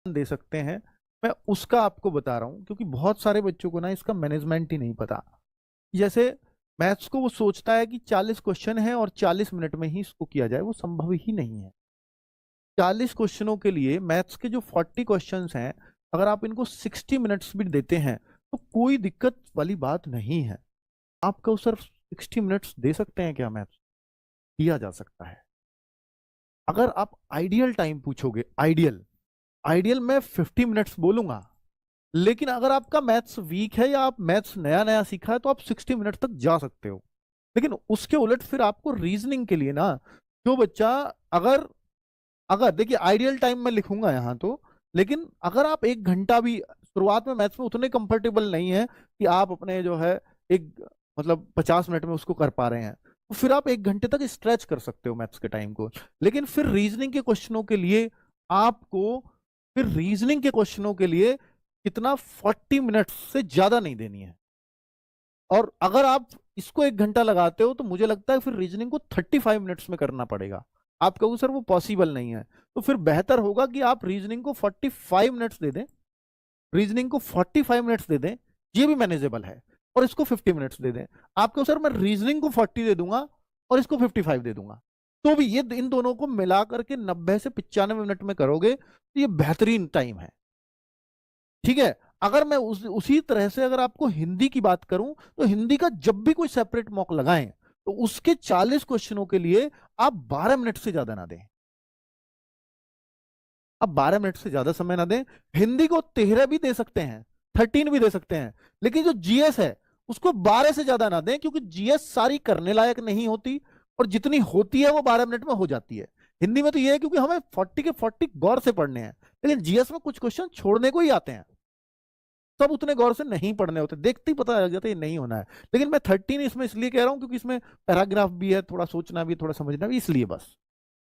दे सकते हैं, मैं उसका आपको बता रहा हूँ, क्योंकि बहुत सारे बच्चों को ना इसका मैनेजमेंट ही नहीं पता। जैसे मैथ्स को वो सोचता है कि 40 क्वेश्चन है और 40 मिनट में ही इसको किया जाए, वो संभव ही नहीं है। 40 क्वेश्चनों के लिए मैथ्स के जो 40 क्वेश्चंस हैं, अगर आप इनको 60 मिनट्स भी देते हैं तो कोई दिक्कत वाली बात नहीं है। आपको सर 60 मिनट्स दे सकते हैं क्या मैथ्स? दिया जा सकता है। अगर आप आइडियल टाइम पूछोगे, आइडियल आइडियल मैं 50 मिनट्स बोलूंगा, लेकिन अगर आपका मैथ्स वीक है या आप मैथ्स नया नया सीखा है तो आप 60 मिनट तक जा सकते हो। लेकिन उसके उलट फिर आपको रीजनिंग के लिए ना, जो बच्चा, अगर अगर देखिए आइडियल टाइम मैं लिखूंगा यहाँ तो, लेकिन अगर आप 1 घंटा भी शुरुआत में मैथ्स में उतने कंफर्टेबल नहीं है कि आप अपने जो है एक मतलब 50 मिनट में उसको कर पा रहे हैं, तो फिर आप 1 घंटे तक स्ट्रेच कर सकते हो मैथ्स के टाइम को। लेकिन फिर रीजनिंग के क्वेश्चनों के लिए आपको, फिर रीजनिंग के क्वेश्चनों के लिए कितना 40 मिनट्स से ज्यादा नहीं देनी है। और अगर आप इसको 1 घंटा लगाते हो तो मुझे लगता है फिर रीजनिंग को 35 मिनट्स में करना पड़ेगा। आप कहोगे सर वो पॉसिबल नहीं है, तो फिर बेहतर होगा कि आप रीजनिंग को 45 मिनट्स दे दें, रीजनिंग को 45 मिनट्स दे दें, ये भी मैनेजेबल है। और इसको 50 मिनट्स दे दें। आपको सर मैं रीजनिंग को 40 दे दूंगा और इसको 55 दे दूंगा, तो भी ये इन दोनों को मिला करके 90 से 95 मिनट में करोगे तो ये बेहतरीन टाइम है। ठीक है। अगर मैं उसी तरह से अगर आपको हिंदी की बात करूं, तो हिंदी का जब भी कोई सेपरेट मॉक लगाएं तो उसके 40 क्वेश्चनों के लिए आप 12 मिनट से ज्यादा ना दें। आप 12 मिनट से ज्यादा समय ना दें। हिंदी को 13 भी दे सकते हैं, 13 भी दे सकते हैं, लेकिन जो जीएस है उसको 12 से ज्यादा ना दें, क्योंकि जीएस सारी करने लायक नहीं होती, और जितनी होती है वो 12 मिनट में हो जाती है। हिंदी में तो ये है क्योंकि हमें 40 के 40 गौर से पढ़ने हैं, लेकिन जीएस में कुछ क्वेश्चन छोड़ने को ही आते हैं, सब उतने गौर से नहीं पढ़ने होते, देखते ही पता लग जाता है ये नहीं होना है। लेकिन मैं 13 इसमें इसलिए कह रहा हूं क्योंकि इसमें पैराग्राफ भी है, थोड़ा सोचना भी, थोड़ा समझना भी, इसलिए बस।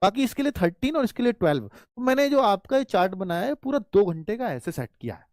बाकी इसके लिए 13 और इसके लिए 12। तो मैंने जो आपका ये चार्ट बनाया है पूरा 2 घंटे का ऐसे सेट किया है।